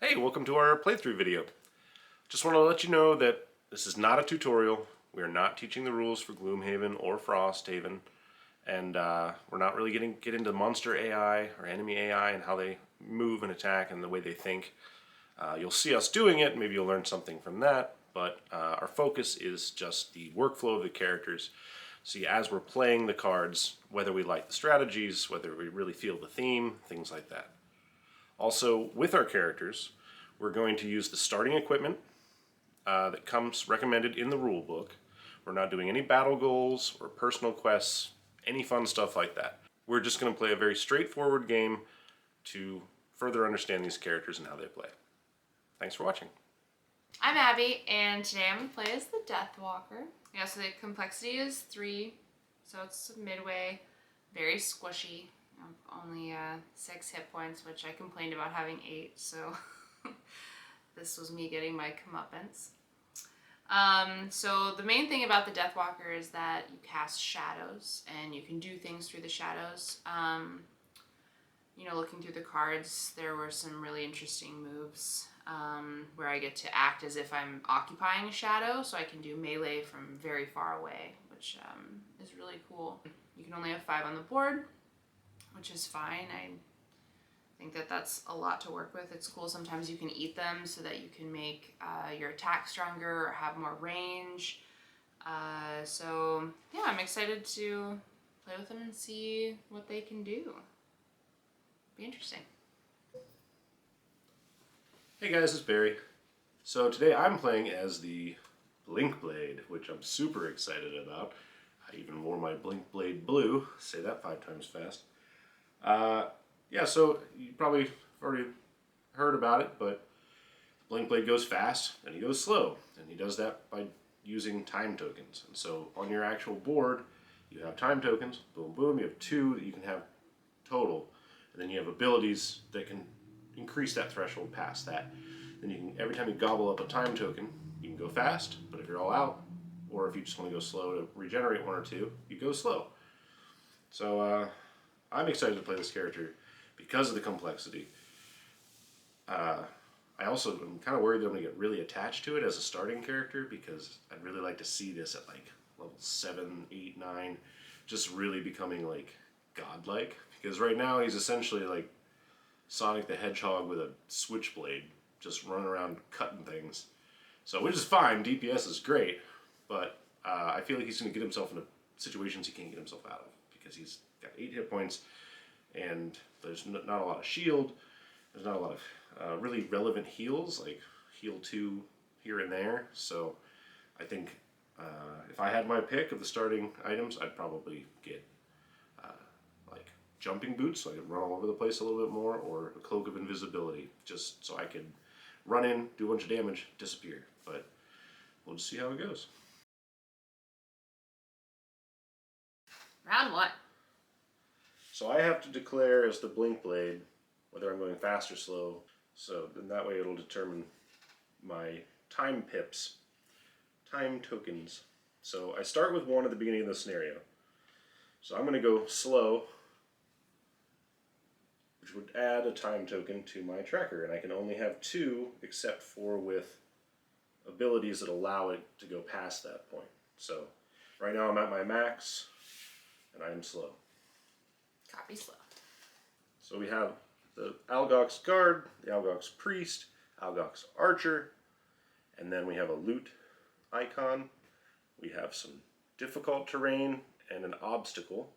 Hey, welcome to our playthrough video. Just want to let you know that this is not a tutorial. We are not teaching the rules for Gloomhaven or Frosthaven, and we're not really get into monster AI or enemy AI and how they move and attack and the way they think. You'll see us doing it, maybe you'll learn something from that, but our focus is just the workflow of the characters. See, as we're playing the cards, whether we like the strategies, whether we really feel the theme, things like that. Also, with our characters, we're going to use the starting equipment that comes recommended in the rule book. We're not doing any battle goals or personal quests, any fun stuff like that. We're just going to play a very straightforward game to further understand these characters and how they play. Thanks for watching. I'm Abby, and today I'm going to play as the Deathwalker. Yeah, so the complexity is 3, so it's midway, very squishy. Only 6 hit points, which I complained about having 8, so this was me getting my comeuppance. So the main thing about the Deathwalker is that you cast shadows, and you can do things through the shadows. You know, looking through the cards, there were some really interesting moves where I get to act as if I'm occupying a shadow, so I can do melee from very far away, which is really cool. You can only have 5 on the board, which is fine. I think that that's a lot to work with. It's cool. Sometimes you can eat them so that you can make your attack stronger or have more range. So yeah, I'm excited to play with them and see what they can do. Be interesting. Hey guys, it's Barry. So today I'm playing as the Blink-Blade, which I'm super excited about. I even wore my Blink-Blade blue. Say that 5 times fast. Yeah, so you probably already heard about it, but Blink-Blade goes fast and he goes slow, and he does that by using time tokens. And so on your actual board, you have time tokens, boom, boom, you have 2 that you can have total, and then you have abilities that can increase that threshold past that. Then you can, every time you gobble up a time token, you can go fast, but if you're all out, or if you just want to go slow to regenerate 1 or 2, you go slow. So I'm excited to play this character because of the complexity. I also am kind of worried that I'm going to get really attached to it as a starting character, because I'd really like to see this at like level 7, 8, 9, just really becoming like godlike. Because right now he's essentially like Sonic the Hedgehog with a switchblade, just running around cutting things. So, which is fine, DPS is great, but I feel like he's going to get himself into situations he can't get himself out of, because he's got 8 hit points, and there's not a lot of shield, there's not a lot of really relevant heals, like heal 2 here and there. So I think if I had my pick of the starting items, I'd probably get like jumping boots, so I could run all over the place a little bit more, or a cloak of invisibility, just so I could run in, do a bunch of damage, disappear. But we'll just see how it goes. Round 1. So I have to declare as the Blink-Blade whether I'm going fast or slow, so then that way it'll determine my time pips, time tokens. So I start with 1 at the beginning of the scenario. So I'm going to go slow, which would add a time token to my tracker, and I can only have 2 except for with abilities that allow it to go past that point. So right now I'm at my max, and I'm slow. Copy slow. So we have the Algox Guard, the Algox Priest, Algox Archer, and then we have a loot icon. We have some difficult terrain and an obstacle.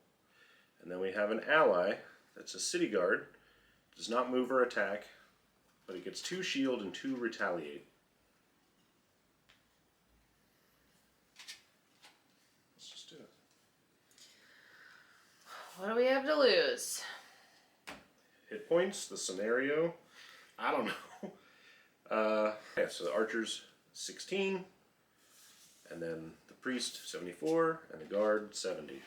And then we have an ally that's a City Guard. Does not move or attack, but it gets 2 shield and 2 retaliate. Let's just do it. What do we have to lose? Hit points, the scenario, I don't know. Yeah, so the Archer's 16, and then the Priest 74, and the Guard 70.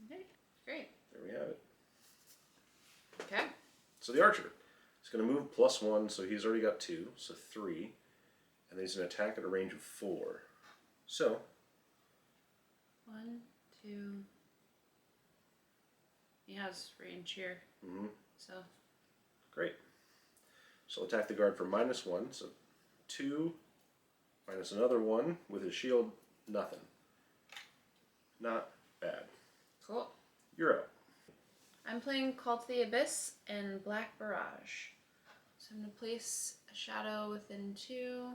Okay, great. There we have it. Okay. So the Archer is going to move +1, so he's already got 2, so 3, and then he's going to attack at a range of 4. So 1, 2. He has range here. Mm-hmm. So great. So I'll attack the guard for -1, so 2 minus another 1 with his shield, nothing. Not bad. Cool. You're up. I'm playing Call to the Abyss and Black Barrage. So I'm going to place a shadow within 2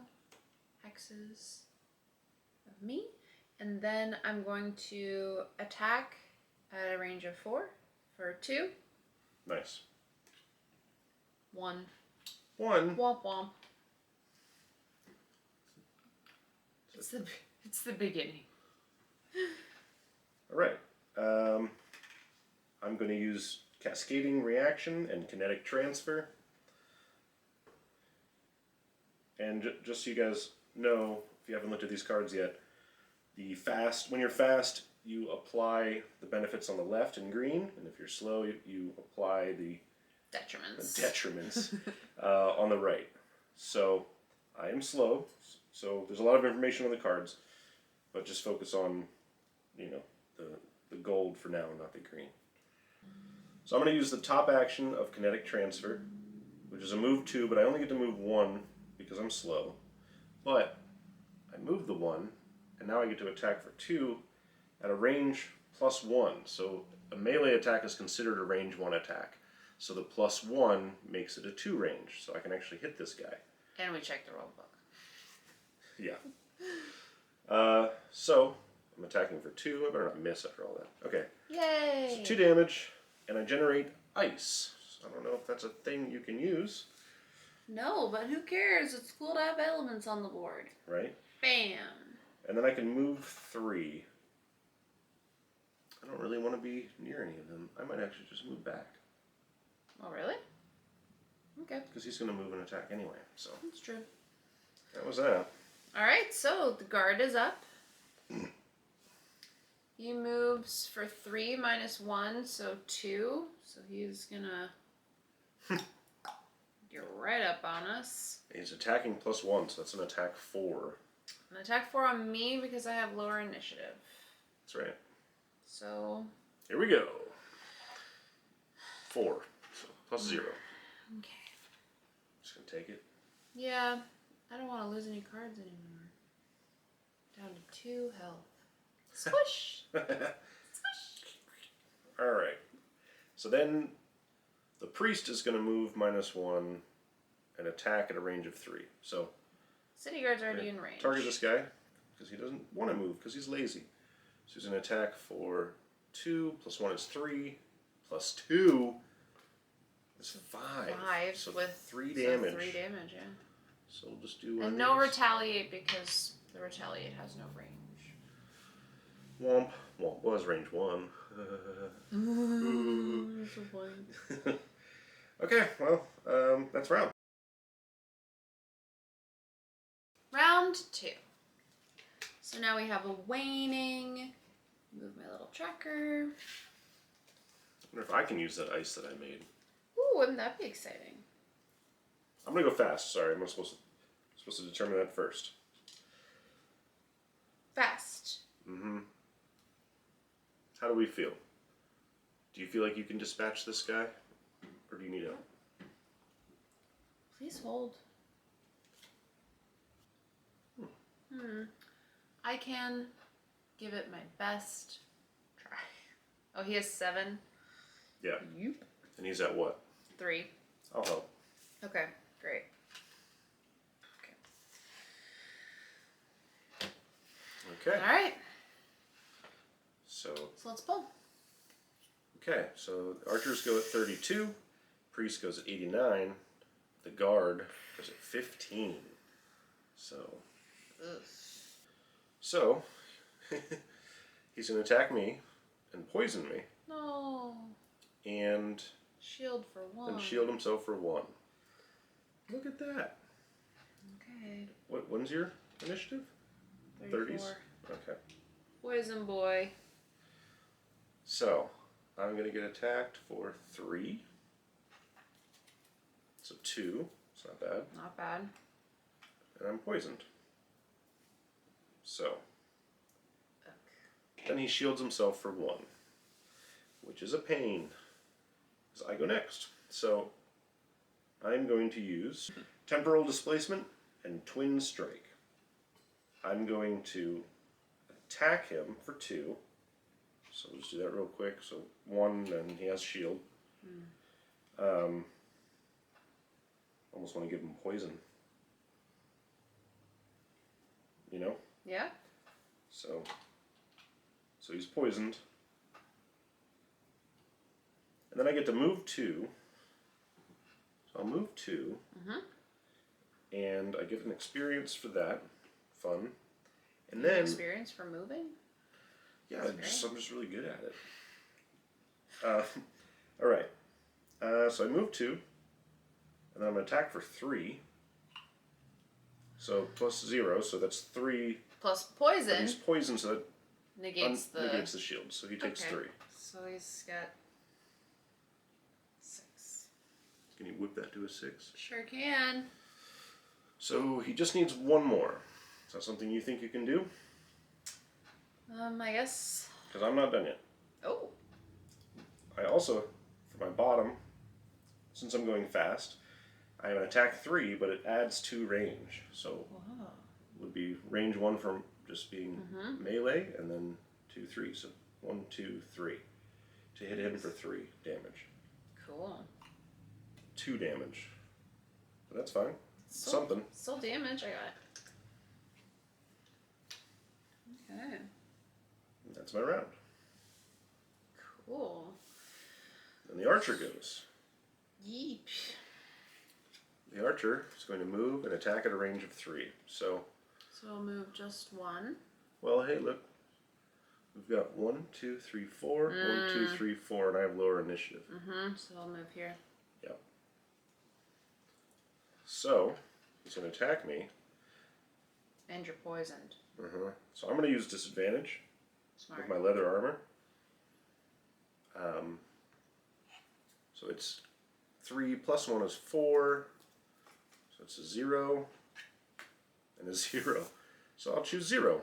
hexes of me. And then I'm going to attack at a range of 4 for 2. Nice. 1. 1. Womp womp. It's the beginning. Alright. I'm going to use Cascading Reaction and Kinetic Transfer. And just so you guys know, if you haven't looked at these cards yet, when you're fast, you apply the benefits on the left in green, and if you're slow, you apply the detriments on the right. So I am slow, so there's a lot of information on the cards, but just focus on, the gold for now, not the green. So I'm going to use the top action of Kinetic Transfer, which is a move 2, but I only get to move 1 because I'm slow. But I move the 1, and now I get to attack for 2 at a range +1. So a melee attack is considered a range 1 attack. So the +1 makes it a 2 range, so I can actually hit this guy. And we check the rule book. Yeah. So I'm attacking for 2. I better not miss after all that. Okay. Yay! So 2 damage, and I generate ice. So I don't know if that's a thing you can use. No, but who cares? It's cool to have elements on the board. Right? Bam! And then I can move 3. I don't really want to be near any of them. I might actually just move back. Oh, really? Okay. Because he's going to move and attack anyway, so. That's true. That was that. Alright, so the guard is up. He moves for 3 minus 1, so 2. So he's gonna get right up on us. He's attacking +1, so that's an attack 4. An attack 4 on me because I have lower initiative. That's right. So... Here we go. 4. So +0. Okay. Just going to take it. Yeah, I don't want to lose any cards anymore. Down to 2 health. Squish! Squish! Alright. So then the priest is going to move -1 and attack at a range of 3. So City guard's already in range. target this guy because he doesn't want to move because he's lazy. So he's going to attack for 2, +1 is 3, +2 is 5. 5 so with 3 damage. So 3 damage, yeah. So we'll just do And no retaliate because the retaliate has no range. Womp. Womp was range 1. That's so funny. Okay, well, that's round. Round 2. So now we have a waning. Move my little tracker. I wonder if I can use that ice that I made. Ooh, wouldn't that be exciting? I'm gonna go fast. Sorry, I'm supposed to determine that first. Fast. Mm-hmm. How do we feel? Do you feel like you can dispatch this guy? Or do you need help? Please hold. I can give it my best try. Oh, he has 7? Yeah. Yep. And he's at what? 3. I'll help. Okay, great. Okay. Alright. So let's pull. okay, so archers go at 32, priest goes at 89, the guard goes at 15. So Ugh. So he's gonna attack me and poison me. No. And Shield for 1. then shield himself for 1. Look at that. Okay. When's your initiative? 34. 30s? Okay. Poison boy. So, I'm going to get attacked for 3. So 2. It's not bad. Not bad. And I'm poisoned. So, Okay. then he shields himself for 1. Which is a pain. Because I go next. So, I'm going to use Temporal Displacement and Twin Strike. I'm going to attack him for 2. So we'll just do that real quick. So 1, and he has shield. Almost want to give him poison. You know? Yeah. So he's poisoned. And then I get to move 2. So I'll move 2. And I get an experience for that. Fun. And then experience for moving? Yeah, I'm just really good at it. Alright. So I move 2. And then I'm going to attack for 3. So plus 0, so that's 3. Plus poison. He's poisoned, so that negates the shield. So he takes 3. So he's got 6. Can you whip that to a 6? Sure can. So he just needs 1 more. Is that something you think you can do? I guess. Because I'm not done yet. Oh. I also, for my bottom, since I'm going fast, I have an attack 3, but it adds 2 range. So it would be range 1 from just being melee, and then 2, 3. So 1, 2, 3 to hit him for 3 damage. Cool. 2 damage. But that's fine. Something. Still damage. I got it. Okay. And that's my round. Cool. Then the archer goes. Yeep. The archer is going to move and attack at a range of 3. So I'll move just 1. well, hey, look. We've got 1, 2, 3, 4. 1, 2, 3, 4, and I have lower initiative. So I'll move here. Yep. So he's going to attack me. And you're poisoned. So I'm going to use disadvantage Smart. with my leather armor. So it's 3 plus 1 is 4. So it's a 0 and a 0. So I'll choose 0.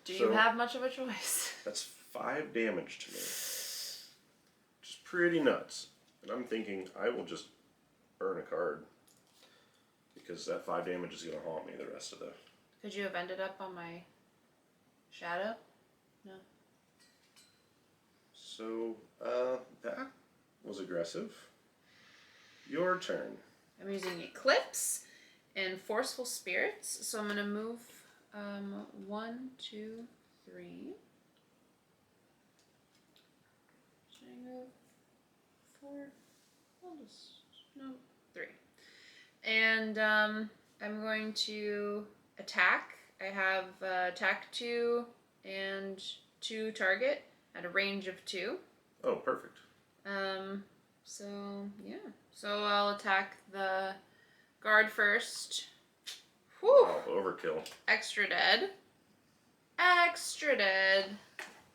Do you have much of a choice? That's 5 damage to me. Which is pretty nuts. And I'm thinking I will just burn a card. Because that 5 damage is going to haunt me the rest of the... Could you have ended up on my shadow? No. So, that was aggressive. Your turn. I'm using Eclipse and Forceful Spirits, so I'm going to move 1, 2, 3. Should I move 4? I'll just, no, 3. And I'm going to attack. I have attack 2 and 2 target at a range of 2. Oh, perfect. So, yeah. So I'll attack the guard first. Whew! Oh, overkill. Extra dead. Extra dead.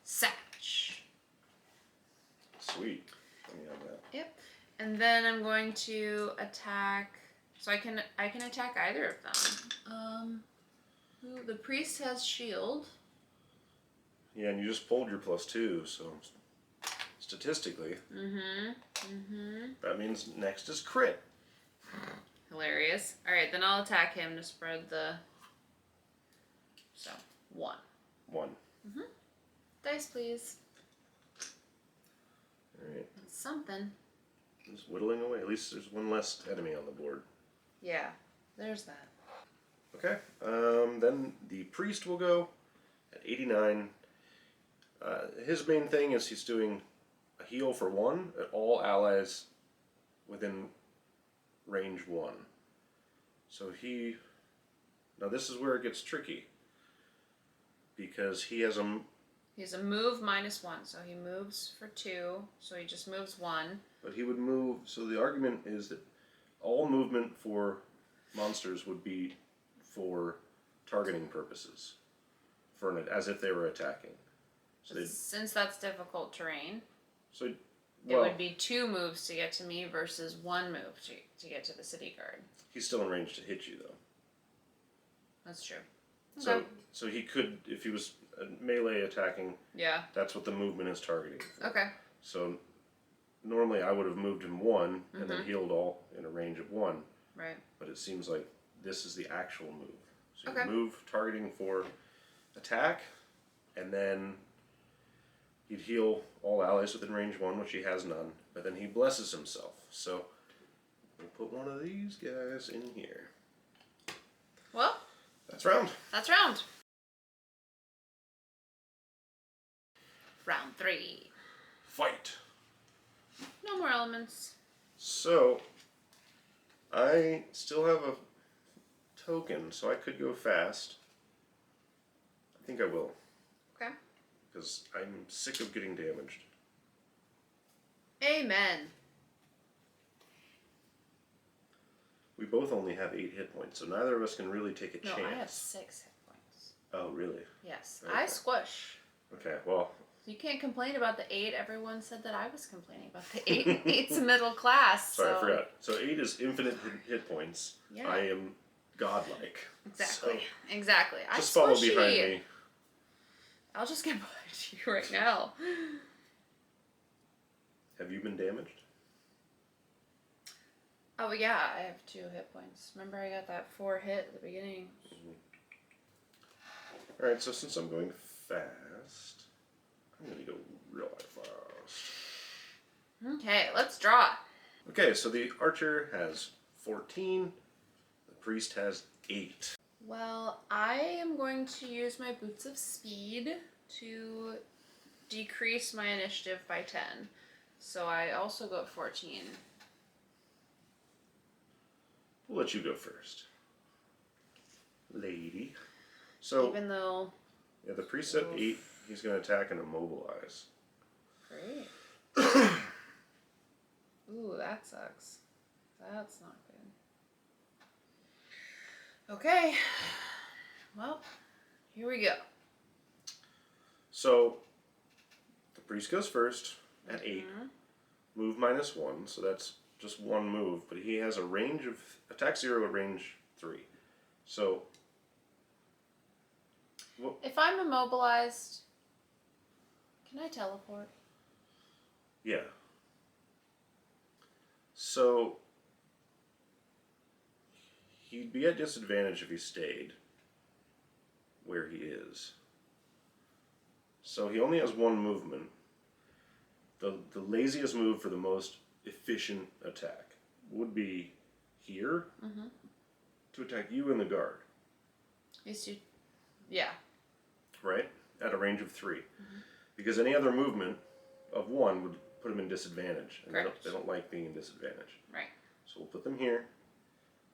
Satch. Sweet. Let me have that. Yep. And then I'm going to attack. So I can attack either of them. Ooh, the priest has shield. Yeah, and you just pulled your +2, so statistically, that means next is crit. Hilarious. Alright, then I'll attack him to spread the... So, 1. 1. Dice, please. Alright. That's something. Just whittling away. At least there's 1 less enemy on the board. Yeah, there's that. Okay. Then the priest will go at 89. His main thing is he's doing a heal for 1 at all allies within range 1. So he... Now this is where it gets tricky. Because he has a... He has a move -1, so he moves for 2, so he just moves 1. But he would move... So the argument is that all movement for monsters would be for targeting purposes. As if they were attacking. So since that's difficult terrain, so it would be 2 moves to get to me versus 1 move to get to the city guard. He's still in range to hit you, though. That's true. So so he could, if he was melee attacking, yeah, that's what the movement is targeting for. Okay. So normally I would have moved him one and then healed all in a range of 1. Right. But it seems like this is the actual move. So you Okay. move targeting for attack, and then he'd heal all allies within range 1, which he has none, but then he blesses himself. So we'll put one of these guys in here. Well, That's round. that's round. Round 3. Fight. No more elements. So I still have a token, so I could go fast. I think I will, Okay. because I'm sick of getting damaged. Amen. We both only have 8 hit points, so neither of us can really take a chance. No, I have 6 hit points. Oh, really? Yes. Okay. I squish. Okay, well, You can't complain about the 8. Everyone said that I was complaining about the 8. 8's middle class. sorry, so. I forgot. So 8 is infinite hit points. Yeah. I am godlike. Exactly. So Exactly. just follow squishy. behind me. I'll just get behind you right now. Have you been damaged? Oh, yeah, I have 2 hit points. Remember I got that 4 hit at the beginning. Alright, so since I'm going fast, I'm going to go real fast. Okay, let's draw. Okay, so the archer has 14, the priest has 8. Well, I am going to use my Boots of Speed to decrease my initiative by 10. So I also go at 14. We'll let you go first. Lady. So, Even though... yeah, the priest at 8, he's going to attack and immobilize. Great. Ooh, that sucks. That's not good. Okay. Well, here we go. So, the priest goes first at 8. Move -1, so that's just 1 move, but he has a range of attack 0 at range 3. So, well, If I'm immobilized, can I teleport? yeah. So, he'd be at disadvantage if he stayed where he is. So he only has 1 movement. The laziest move for the most efficient attack would be here to attack you in the guard. Yes, you... Yeah. Right? At a range of 3. Because any other movement of 1 would put him in disadvantage. And Correct. they don't like being in disadvantage. Right. So we'll put them here.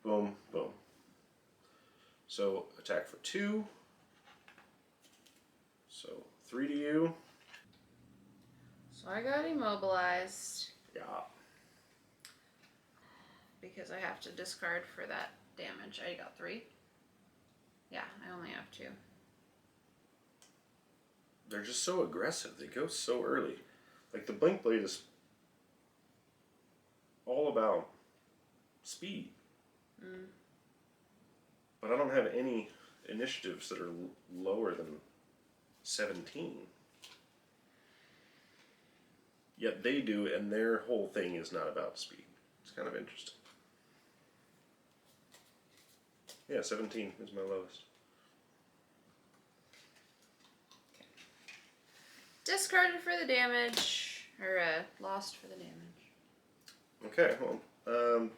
Boom, boom. So attack for 2. So 3 to you. So I got immobilized Yeah. because I have to discard for that damage. I got 3. Yeah, I only have 2. They're just so aggressive. They go so early. Like the Blink-Blade is all about speed. But I don't have any initiatives that are lower than 17. Yet they do, and their whole thing is not about speed. It's kind of interesting. Yeah, 17 is my lowest. Discarded for the damage, or lost for the damage. Okay, well,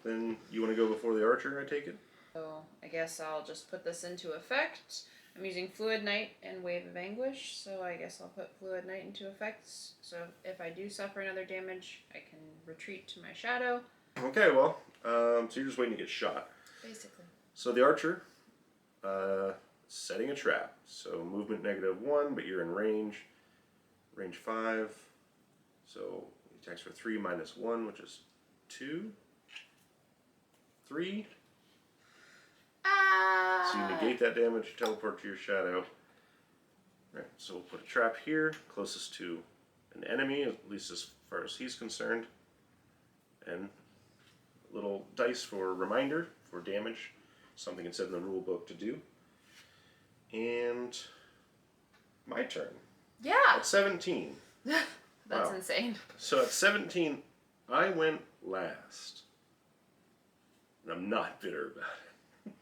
then you want to go before the archer, I take it? So I guess I'll just put this into effect. I'm using Fluid Knight and Wave of Anguish, so I guess I'll put Fluid Knight into effect. So if I do suffer another damage, I can retreat to my shadow. Okay, well, so you're just waiting to get shot. Basically. So the archer, setting a trap. So movement -1, but you're in range. Range 5. So he attacks for 3 -1, which is 2. 3. So you negate that damage, teleport to your shadow. Right, so we'll put a trap here, closest to an enemy, at least as far as he's concerned. And a little dice for reminder for damage, something it said in the rule book to do. And my turn. Yeah! At 17. That's Wow. insane. So at 17, I went last. And I'm not bitter about it.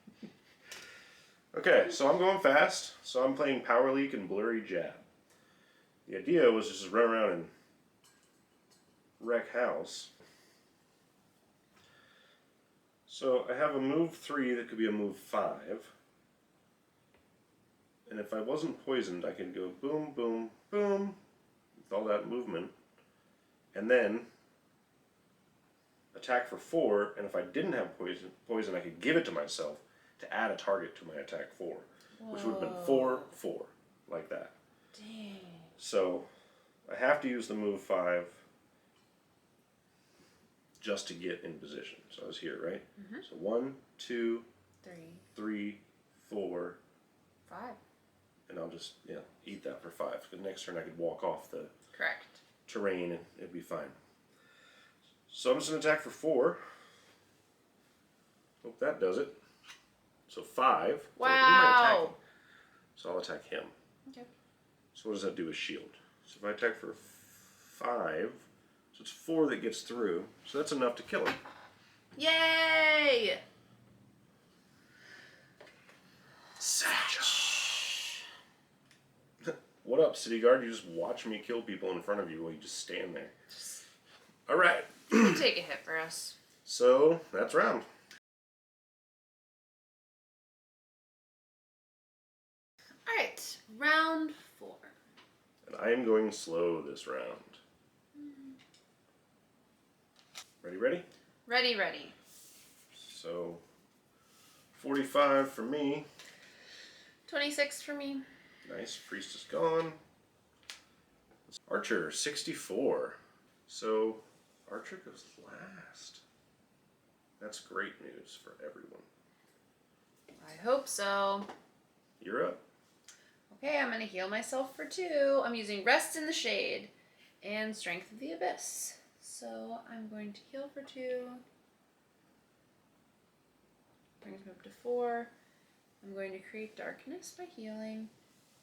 Okay, so I'm going fast. So I'm playing Power Leak and Blurry Jab. The idea was just to run around and wreck house. So I have a move 3 that could be a move 5. And if I wasn't poisoned, I could go boom, boom, boom with all that movement. And then attack for 4, and if I didn't have poison, I could give it to myself to add a target to my attack 4, which would have been 4, 4, like that. Dang. So I have to use the move 5 just to get in position. So I was here, right? Mm-hmm. So 1, 2, 3, 3, 4, 5. and I'll just eat that for 5. The next turn I could walk off the Correct. terrain and it'd be fine. So I'm just going to attack for 4. Hope that does it. So 5. Wow. Who am I attacking? So I'll attack him. Okay. So what does that do with shield? So if I attack for 5, so it's 4 that gets through. So that's enough to kill him. Yay! Satchel. What up, city guard? You just watch me kill people in front of you while you just stand there. All right. Take a hit for us. So that's round. All right, round 4. And I am going slow this round. Ready, ready? Ready, ready. So 45 for me. 26 for me. Nice. Priest is gone. Archer, 64. So Archer goes last. That's great news for everyone. I hope so. You're up. Okay, I'm going to heal myself for 2. I'm using Rest in the Shade and Strength of the Abyss. So I'm going to heal for 2. Brings me up to 4. I'm going to create darkness by healing.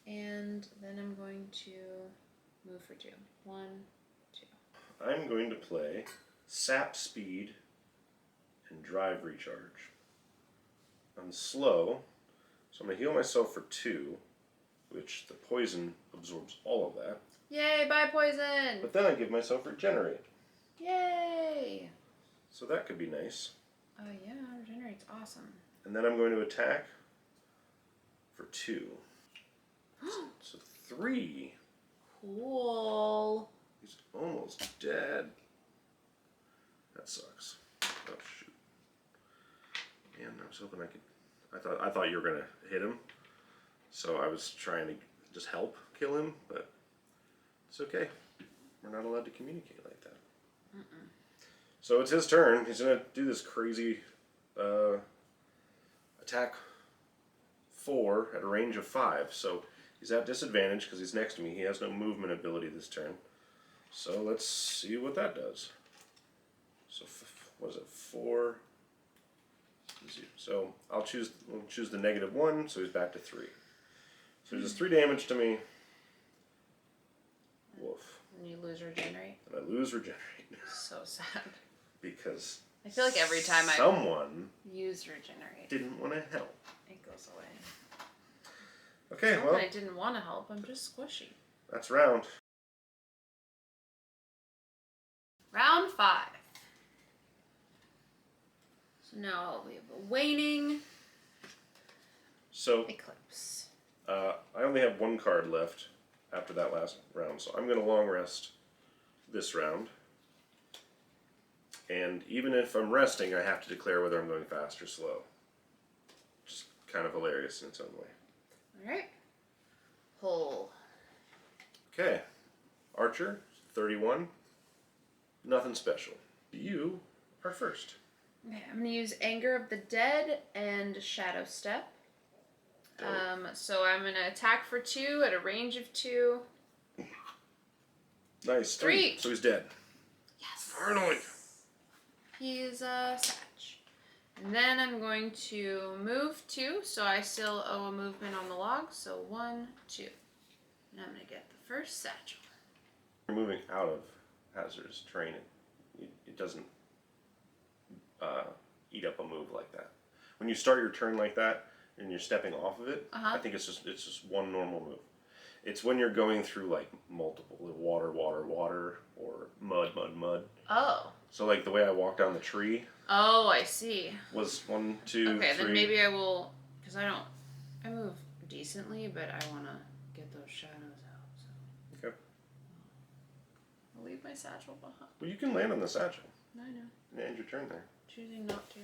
And then I'm going to move for 2. 1, 2. I'm going to play Sap Speed and Drive Recharge. I'm slow, so I'm going to heal myself for 2, which the poison absorbs all of that. Yay, bye poison! But then I give myself Regenerate. Yay! So that could be nice. Oh yeah, Regenerate's awesome. And then I'm going to attack for 2. So 3. Cool. He's almost dead. That sucks. Oh shoot. Man, I was hoping I could. I thought you were gonna hit him, so I was trying to just help kill him, but it's okay. We're not allowed to communicate like that. Mm-mm. So it's his turn. He's gonna do this crazy attack 4 at a range of 5. So he's at disadvantage because he's next to me. He has no movement ability this turn. So let's see what that does. So what is it? 4. So we'll choose the -1. So he's back to 3. So he does 3 damage to me. Woof. And you lose Regenerate. And I lose Regenerate. So sad. Because I feel like every time someone use Regenerate, didn't want to help. it goes away. Okay, Not well, that I didn't want to help, I'm just squishy. that's round. Round 5. So now we have a waning So eclipse. I only have 1 card left after that last round, so I'm going to long rest this round. And even if I'm resting, I have to declare whether I'm going fast or slow. Just kind of hilarious in its own way. Alright. Pull. Okay, Archer, 31. Nothing special. You are first. Okay, I'm going to use Anger of the Dead and Shadow Step. So I'm going to attack for 2 at a range of 2. Nice. 3. So he's dead. Yes. Finally. He's a Satch. And then I'm going to move 2, so I still owe a movement on the log. So 1, 2. And I'm going to get the first satchel. You're moving out of hazardous terrain it doesn't eat up a move like that. When you start your turn like that and you're stepping off of it, I think it's just one normal move. It's when you're going through like multiple water, or mud. Oh. So like the way I walk down the tree. Oh, I see. Was 1, 2, okay, 3. then maybe I will, because I move decently, but I want to get those shadows out. So. Okay. I'll leave my satchel behind. Well, you can land on the satchel. I know. And end your turn there. Choosing not to.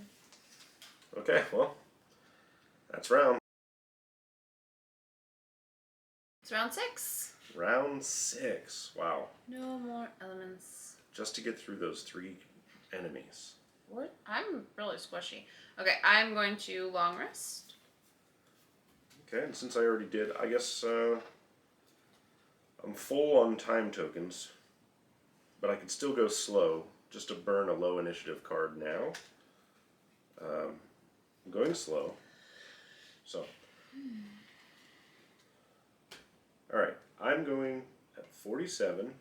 Okay, well, that's round. It's round 6. Round 6. Wow. No more elements. Just to get through those 3 enemies. What? I'm really squishy. Okay, I'm going to long rest. Okay, and since I already did, I guess I'm full on time tokens, but I can still go slow just to burn a low initiative card now. I'm going slow. So. Alright, I'm going at 47. And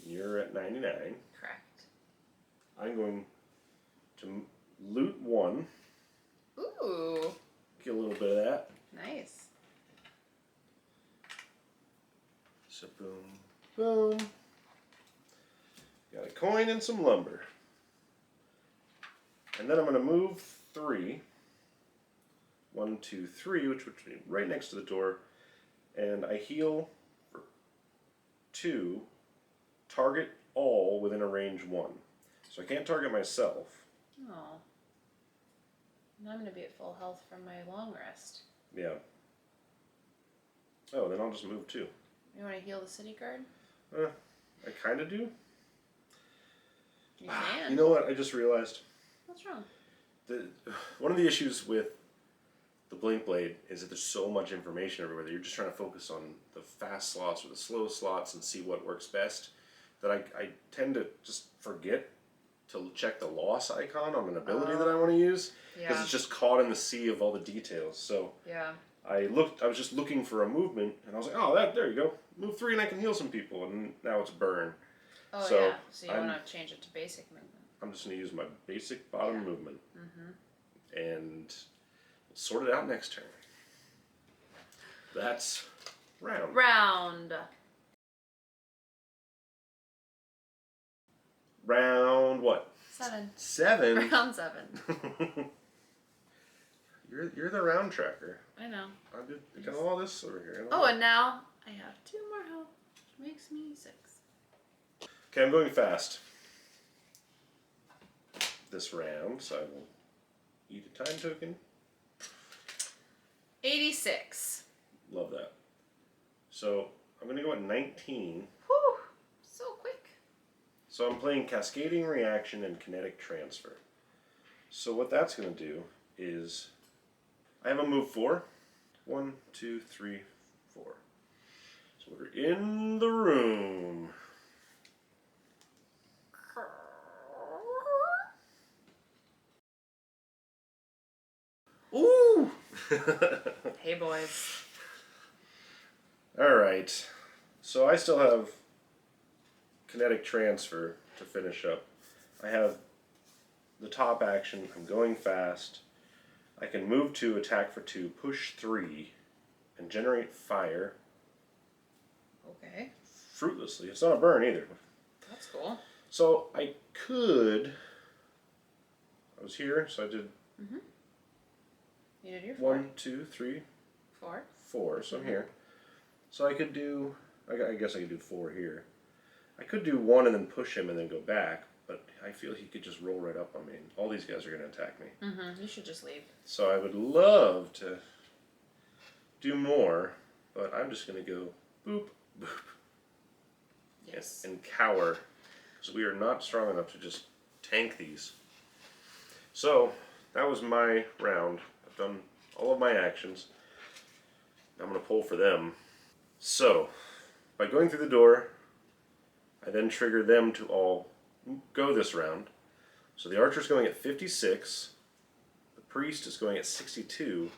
you're at 99. Correct. I'm going to loot 1. Ooh. Get a little bit of that. Nice. So boom, boom. Got a coin and some lumber. And then I'm going to move 3. 1, 2, 3, which would be right next to the door. And I heal for 2. Target all within a range 1. So I can't target myself. Oh. And I'm going to be at full health from my long rest. Yeah. Oh, then I'll just move 2. You want to heal the city guard? I kind of do. You can. You know what? I just realized. What's wrong? One of the issues with the Blink-Blade is that there's so much information everywhere that you're just trying to focus on the fast slots or the slow slots and see what works best, that I tend to just forget to check the loss icon on an ability that I want to use, because it's just caught in the sea of all the details. So I was just looking for a movement, and I was like, oh, there you go. Move 3 and I can heal some people, and now it's burn. Oh, so yeah. So you want to change it to basic movement. I'm just going to use my basic bottom movement. And sort it out next turn. That's round. Round what? 7. 7? Round 7. You're the round tracker. I know. I got all this over here. Oh, and now I have 2 more health, which makes me 6. Okay, I'm going fast this round, so I will eat a time token. 86. Love that. So I'm going to go at 19. Whew, so quick. So I'm playing Cascading Reaction and Kinetic Transfer. So what that's going to do is, I have a move 4. 1, 2, 3, 4. So we're in the room. Ooh! Hey, boys. Alright. So I still have Kinetic Transfer to finish up. I have the top action. I'm going fast. I can move 2, attack for 2, push 3, and generate fire. Okay. Fruitlessly. It's not a burn either. That's cool. So I could. I was here, so I did. You did your 4. 1, 2, 3, 4. 4. So I'm here. So I could do. I guess I could do 4 here. I could do 1 and then push him and then go back, but I feel he could just roll right up on me. All these guys are going to attack me. You should just leave. So I would love to do more, but I'm just going to go boop, boop. Yes. And cower, because we are not strong enough to just tank these. So that was my round. I've done all of my actions. I'm going to pull for them. So by going through the door, I then trigger them to all go this round. So the archer's going at 56, the priest is going at 62,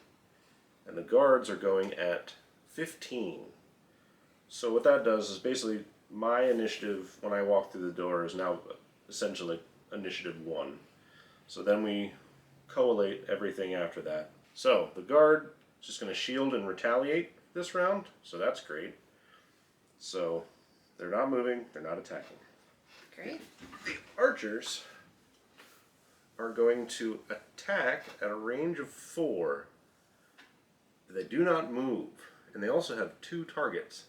and the guards are going at 15. So what that does is basically my initiative when I walk through the door is now essentially initiative 1. So then we collate everything after that. So the guard is just going to shield and retaliate this round, so that's great. So they're not moving, they're not attacking. Great. The archers are going to attack at a range of 4. They do not move, and they also have 2 targets.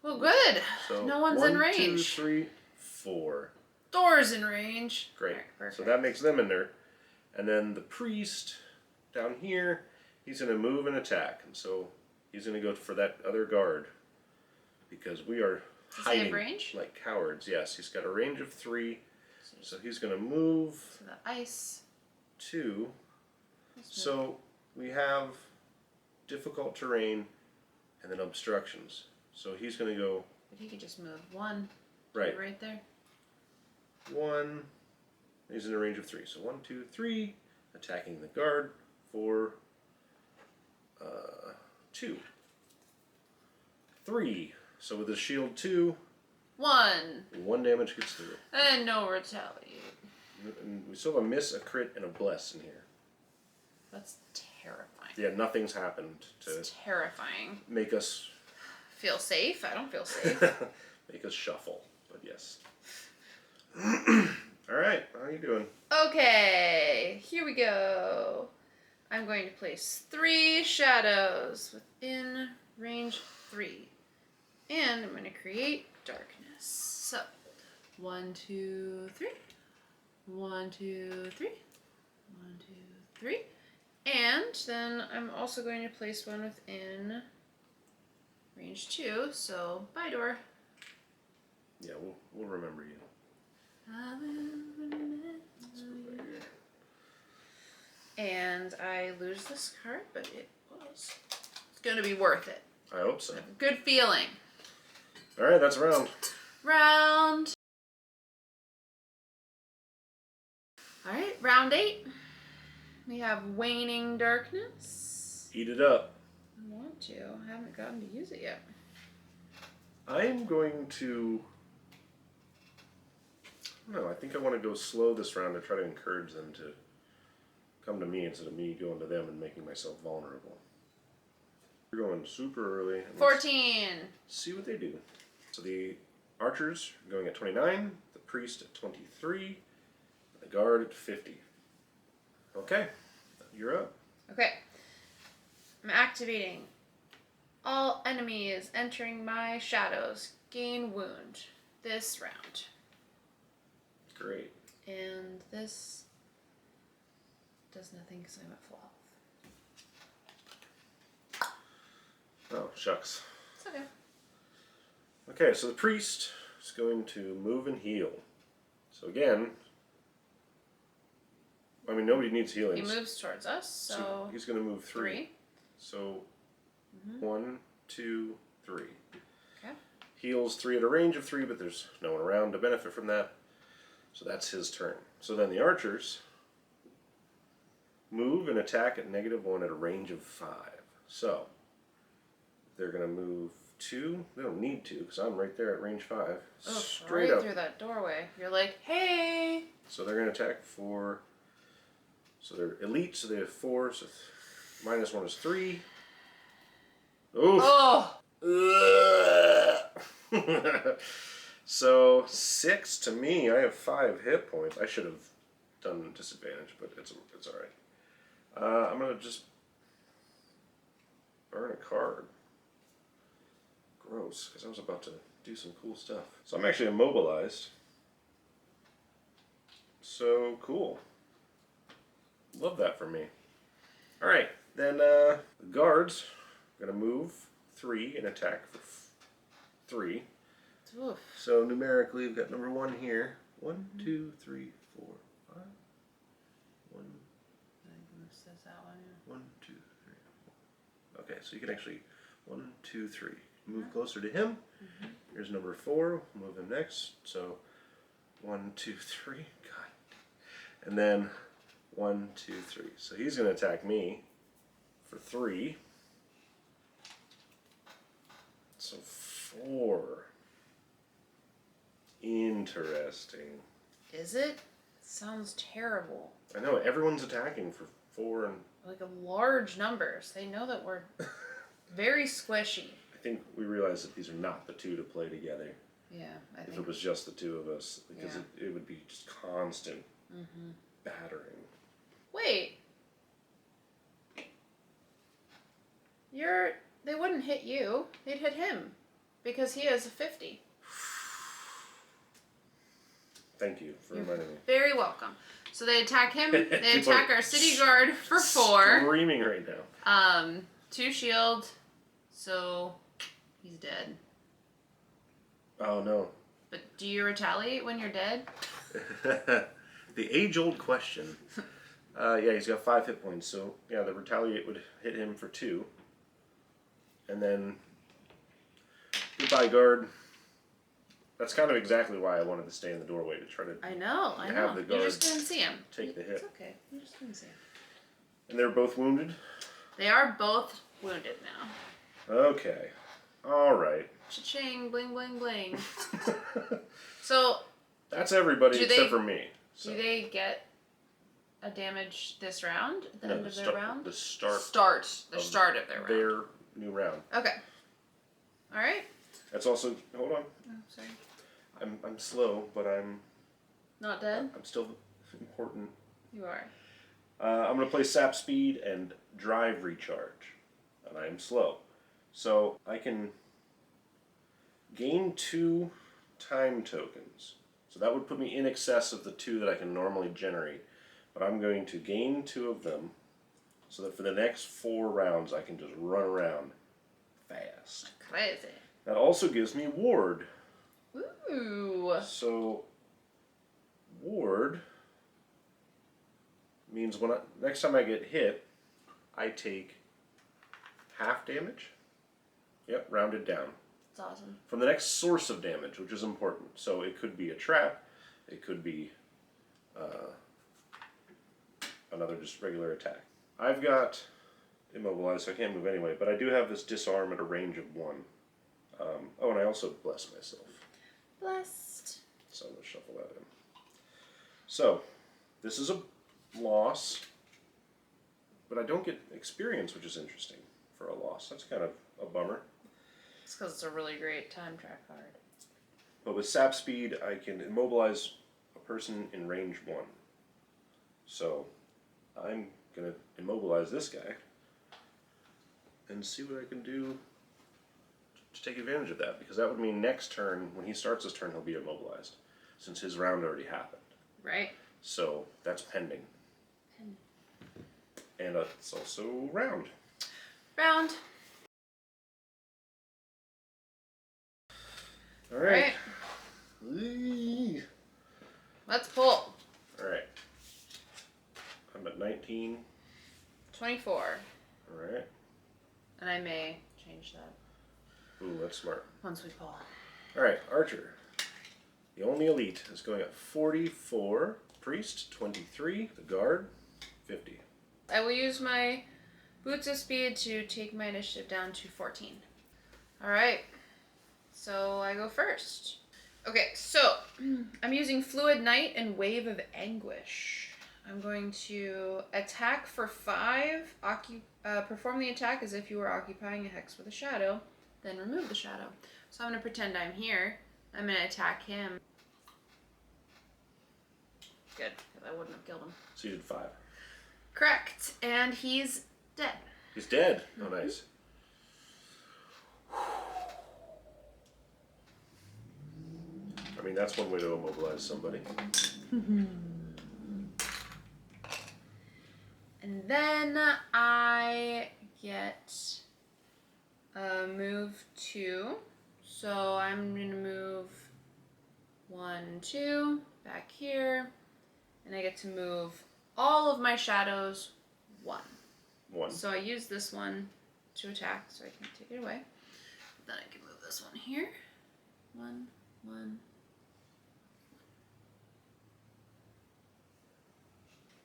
Well, good. So No one's 1, in range. 2, 3, 4. Thor's in range. Great. Alright, perfect. So that makes them inert. And then the priest down here, he's going to move and attack. And so he's going to go for that other guard. Because we are Does he have hiding range? like cowards. Yes, he's got a range of 3. So he's going to move to the ice. 2. So we have difficult terrain and then obstructions. So he's going to go... But he could just move 1. Right. Right there. 1. He's in a range of 3. So 1, 2, 3. Attacking the guard for 2. 3. So with his shield 2. 1. 1 damage gets through. And no retaliate. And we still have a miss, a crit, and a bless in here. That's terrifying. Yeah, nothing's happened to It's terrifying. make us Feel safe? I don't feel safe. make us shuffle. But yes. All right, how are you doing? Okay, here we go. I'm going to place 3 shadows within range 3. And I'm going to create darkness. So, 1, 2, 3. 1, 2, 3. 1, 2, 3. And then I'm also going to place one within range 2. So, bye door. Yeah, we'll remember you. I will remember Let's put it right here. And I lose this card, but it's going to be worth it. I hope so. I have a good feeling. All right, that's a round. Round. All right, round 8. We have Waning Darkness. Eat it up. I want to. I haven't gotten to use it yet. I'm going to... No, I think I want to go slow this round to try to encourage them to come to me instead of me going to them and making myself vulnerable. We're going super early. And 14. see what they do. So the archers are going at 29, the priest at 23, the guard at 50. Okay, you're up. Okay. I'm activating. All enemies entering my shadows gain wound this round. Great. And this does nothing because I'm at full health. Oh, shucks. It's okay. Okay, so the priest is going to move and heal. So again, I mean, nobody needs healing. He moves towards us, so he's going to move 3. 3. So 1, 2, 3. Okay. Heals 3 at a range of 3, but there's no one around to benefit from that. So that's his turn. So then the archers move and attack at -1 at a range of 5. So they're going to move 2. They don't need to because I'm right there at range 5. Oh, Straight right up. through that doorway. You're like, hey! So they're going to attack for... So they're elite, so they have 4. So -1 is 3. Oof. Oh! So 6 to me. I have 5 hit points. I should have done disadvantage, but it's all right. I'm gonna just burn a card. Gross, because I was about to do some cool stuff. So I'm actually immobilized. So cool. Love that for me. All right, then the guards are gonna move 3 and attack for 3. Oof. So numerically, we've got number 1 here. 1, 2, 3, 4, 5. 1, I think this is that one. 1, 2, 3, 4. Okay, so you can actually 1, 2, 3. Move closer to him. Here's number 4. Move him next. So 1, 2, 3. God. And then 1, 2, 3. So he's going to attack me for 3. So 4. Interesting. Is it? Sounds terrible. I know, everyone's attacking for 4 and... Like large numbers. They know that we're very squishy. I think we realized that these are not the 2 to play together. Yeah, I think. If it was just the 2 of us, because it would be just constant battering. Wait. They wouldn't hit you. They'd hit him. Because he has a 50. Thank you for reminding me. Very welcome. So they attack him. They attack our city guard for 4. Screaming right now. 2 shield. So he's dead. Oh no. But do you retaliate when you're dead? The age-old question. Yeah, he's got 5 hit points, so yeah, the retaliate would hit him for 2. And then goodbye guard. That's kind of exactly why I wanted to stay in the doorway, to try to I know. have the guard you just didn't see him. take the hit. It's okay. You just didn't see him. And they're both wounded? They are both wounded now. Okay. Alright. Cha-ching, bling, bling, bling. So... That's everybody except for me. So. Do they get a damage this round? At the end of their round? The start of their round. Their new round. Okay. Alright. That's also... Hold on. Oh, sorry. I'm slow, but I'm... Not dead? I'm still important. You are. I'm going to play Sap Speed and Drive Recharge. And I am slow. So I can gain 2 time tokens. So that would put me in excess of the 2 that I can normally generate. But I'm going to gain 2 of them so that for the next 4 rounds I can just run around fast. Crazy. That also gives me Ward. Ooh. So Ward means next time I get hit, I take half damage. Yep, rounded down. That's awesome. From the next source of damage, which is important. So it could be a trap, it could be another just regular attack. I've got immobilized, so I can't move anyway, but I do have this disarm at a range of 1. Oh, and I also bless myself. Blessed. So I'm going to shuffle that in. So, this is a loss, but I don't get experience, which is interesting for a loss. That's kind of a bummer. It's because it's a really great time track card. But with Sap Speed, I can immobilize a person in range 1. So, I'm going to immobilize this guy and see what I can do to take advantage of that, because that would mean next turn, when he starts his turn, he'll be immobilized, since his round already happened. Right. So that's pending. And it's also round. Round. All right. Let's pull. All right. I'm at 19. 24. All right. And I may change that. Ooh, that's smart. Once we pull. All right, Archer. The only elite is going at 44. Priest, 23. The Guard, 50. I will use my Boots of Speed to take my initiative down to 14. Alright. So I go first. Okay, so I'm using Fluid Night and Wave of Anguish. I'm going to attack for 5. Perform the attack as if you were occupying a hex with a shadow. Then remove the shadow. So I'm going to pretend I'm here. I'm going to attack him. Good, because I wouldn't have killed him. So you did 5. Correct, and he's dead. He's dead. Oh, nice. I mean, that's one way to immobilize somebody. And then I get move 2. So I'm going to move 1, 2 back here. And I get to move all of my shadows 1. 1. So I use this one to attack, so I can take it away. Then I can move this one here. 1, 1.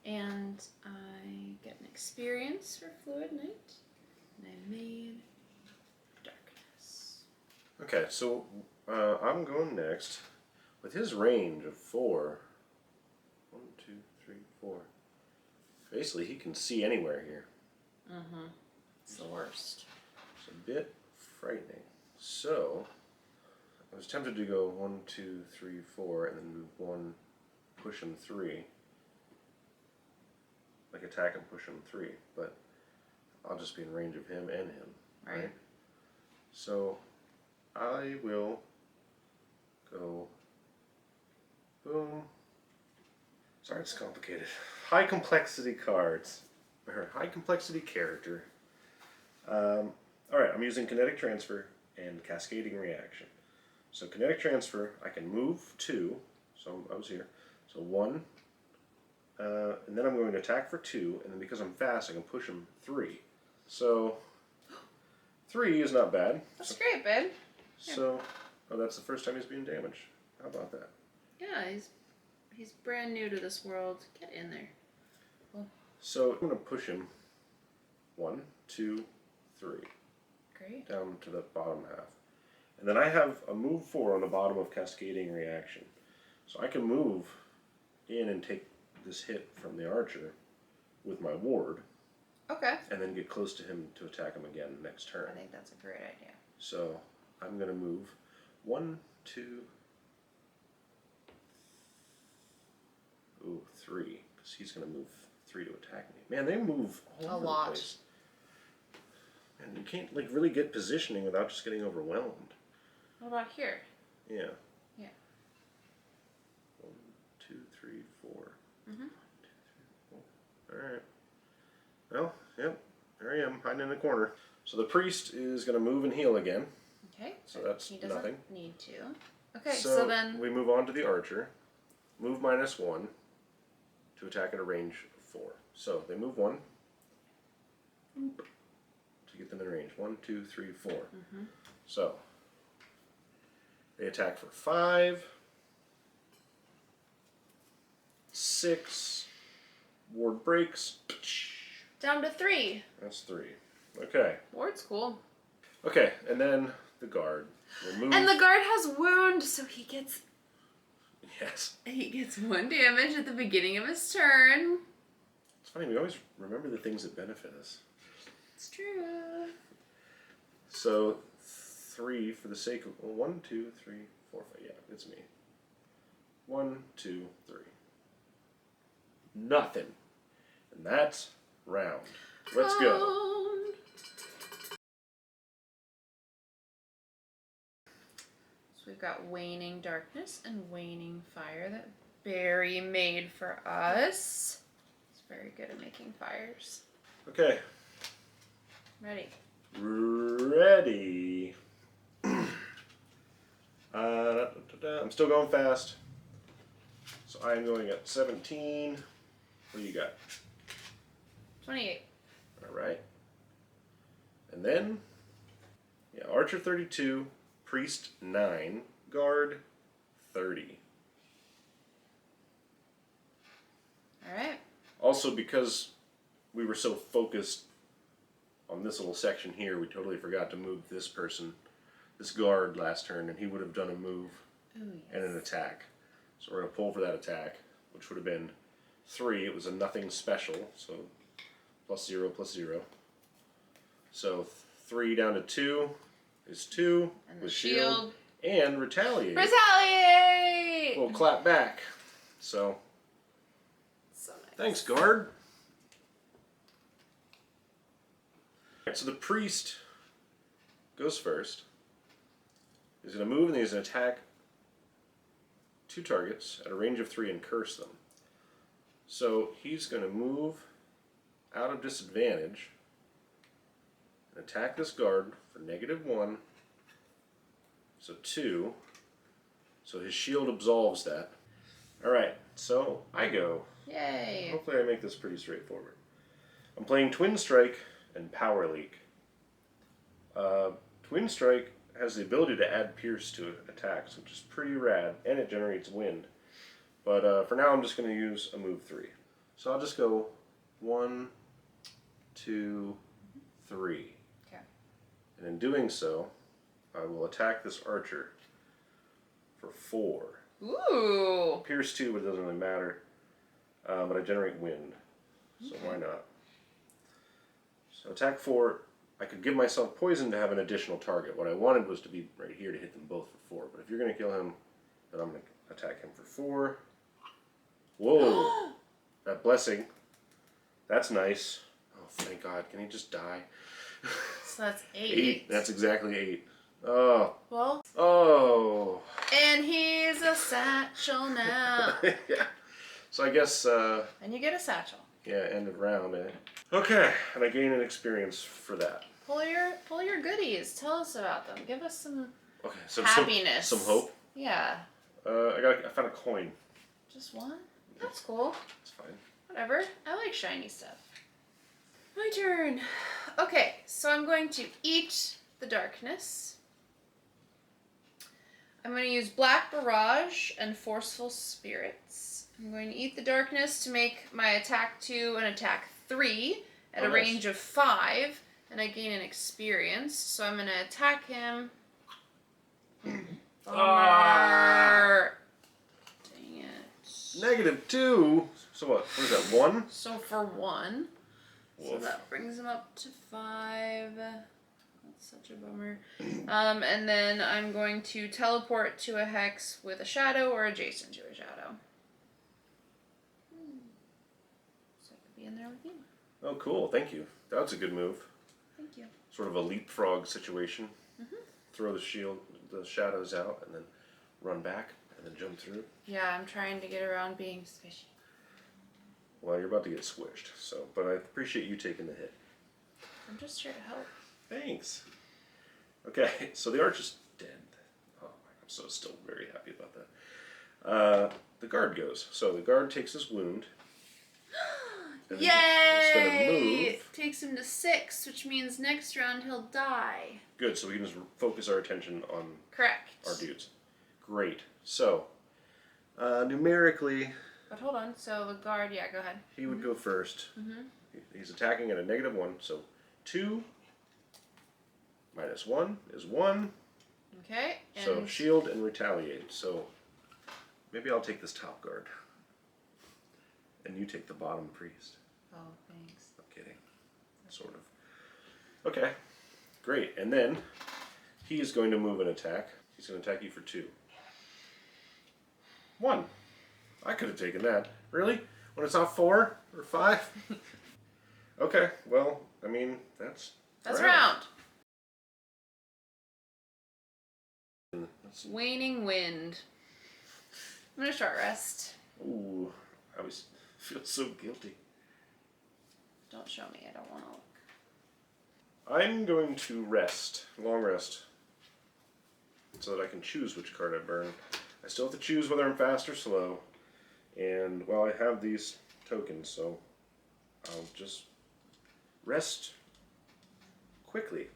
And I get an experience for Fluid Night. And I made Darkness. Okay, so I'm going next. with his range of 4, 1, 2, 3, 4. Basically, he can see anywhere here. Mm-hmm. It's the worst. It's a bit frightening. So, I was tempted to go 1, 2, 3, 4, and then move 1, push him 3. Like attack and push him 3, but I'll just be in range of him and him. Right. So, I will go boom. Sorry, it's complicated. High complexity cards. Or high complexity character. Alright, I'm using kinetic transfer and cascading reaction. So kinetic transfer, I can move 2. So I was here. So 1. And then I'm going to attack for 2. And then because I'm fast, I can push him 3. So 3 is not bad. That's great, babe. So, oh, that's the first time he's being damaged. How about that? Yeah, he's brand new to this world. Get in there. So I'm going to push him 1, 2, 3 Great. down to the bottom half. And then I have a move 4 on the bottom of cascading reaction. So I can move in and take this hit from the archer with my ward. Okay. And then get close to him to attack him again next turn. I think that's a great idea. So I'm going to move 1, 2, 3, because he's going to move 3 to attack me. Man, they move all over the place. And you can't like really get positioning without just getting overwhelmed. What about here? Yeah. Yeah. 1, 2, 3, 4. Mm-hmm. 1, 2, 3, 4. All right. Well, yep. There I am, hiding in the corner. So the priest is going to move and heal again. Okay. So that's he doesn't nothing. Need to. Okay. So then we move on to the archer. Move -1 to attack at a range of 4. So they move 1 to get them in range. 1, 2, 3, 4. Mm-hmm. So they attack for 5, 6. Ward breaks. down to 3. That's 3. Okay. Ward's cool. Okay, and then the guard will move. And the guard has wound, so he gets Yes. 1 damage at the beginning of his turn. It's funny, we always remember the things that benefit us. It's true. So 3 for the sake of 1, 2, 3, 4, 5. Yeah, it's me. 1, 2, 3. Nothing. And that's round. Let's go. So we've got Waning Darkness and Waning Fire that Barry made for us. He's very good at making fires. Okay. Ready. Ready. I'm still going fast. So I'm going at 17. What do you got? 28. Alright. And then, yeah, Archer 32, Priest 9, Guard 30. Alright. Also, because we were so focused on this little section here, we totally forgot to move this person, this guard last turn, and he would have done a move and an attack. So we're going to pull for that attack, which would have been 3. It was a nothing special, so +0, +0. So 3 down to 2 is 2 And with the shield. and retaliate. Retaliate! We'll clap back. So So nice. thanks, guard. Alright, so the priest goes first. He's going to move and he's going to attack 2 targets at a range of 3 and curse them. So he's going to move out of disadvantage and attack this guard for -1. So 2. So his shield absolves that. Alright, so I go. Yay. Hopefully I make this pretty straightforward. I'm playing Twin Strike and Power Leak. Twin Strike has the ability to add Pierce to attacks, which is pretty rad, and it generates wind. But for now I'm just going to use a move 3. So I'll just go 1, 2, 3. Okay. And in doing so, I will attack this archer for 4. Ooh. Pierce 2, but it doesn't really matter. But I generate wind, so why not? So attack 4. I could give myself poison to have an additional target. What I wanted was to be right here to hit them both for 4. But if you're going to kill him, then I'm going to attack him for 4. Whoa! That blessing. That's nice. Oh, thank God. Can he just die? So that's 8. 8. That's exactly 8. Oh. Well. Oh. And he's a satchel now. Yeah. So I guess... and you get a satchel. yeah, end of round, eh? Okay, and I gain an experience for that. Pull your goodies. Tell us about them. Give us some Okay, happiness. Some hope. Yeah. I found a coin. Just one? That's cool. It's fine. Whatever. I like shiny stuff. My turn. Okay, so I'm going to eat the darkness. I'm going to use Black Barrage and Forceful Spirits. I'm going to eat the darkness to make my attack 2 and attack 3 at a range of 5, and I gain an experience. So I'm going to attack him. Bummer. Dang it. -2. So what is that, 1? So for 1. Woof. So that brings him up to 5. That's such a bummer. And then I'm going to teleport to a hex with a shadow or adjacent to a shadow. So I could be in there with you. Oh, cool. Thank you. That's a good move. Thank you. Sort of a leapfrog situation. Throw the shield, the shadows out, and then run back, and then jump through. Yeah, I'm trying to get around being squishy. Well, you're about to get squished, so, but I appreciate you taking the hit. I'm just here to help. Thanks. Okay, so the arch is dead. Oh, I'm so still very happy about that. The guard goes. So the guard takes his wound. And Yay! He's gonna move. Takes him to 6, which means next round he'll die. Good, so we can just focus our attention on Correct. our dudes. Great. So, numerically... But hold on, so the guard, yeah, go ahead. He would go first. He's attacking at a -1, so 2 minus 1 is 1. Okay. And So shield and retaliate. So maybe I'll take this top guard. And you take the bottom priest. oh, thanks. I'm kidding. Sort of. Okay. Great. And then he is going to move an attack. He's going to attack you for 2. 1. I could have taken that. Really? When it's off 4 or 5? Okay. Well, I mean, that's round. Waning wind. I'm gonna short rest. Ooh, I always feel so guilty. Don't show me. I don't want to look. I'm going to rest, long rest, so that I can choose which card I burn. I still have to choose whether I'm fast or slow, and well, I have these tokens, so I'll just rest quickly.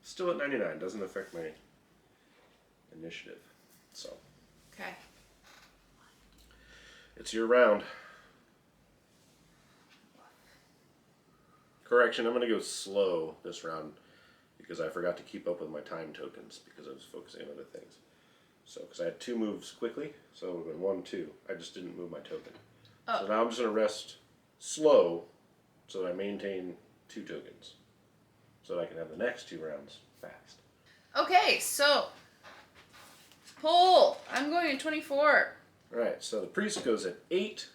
Still at 99, doesn't affect my initiative, so Okay. it's your round. Correction, I'm going to go slow this round because I forgot to keep up with my time tokens because I was focusing on other things. So, because I had 2 moves quickly, so it would have been 1, 2. I just didn't move my token. Oh. So now I'm just going to rest slow so that I maintain 2 tokens. So that I can have the next 2 rounds fast. Okay, so pull. I'm going to 24. Alright, so the priest goes at 8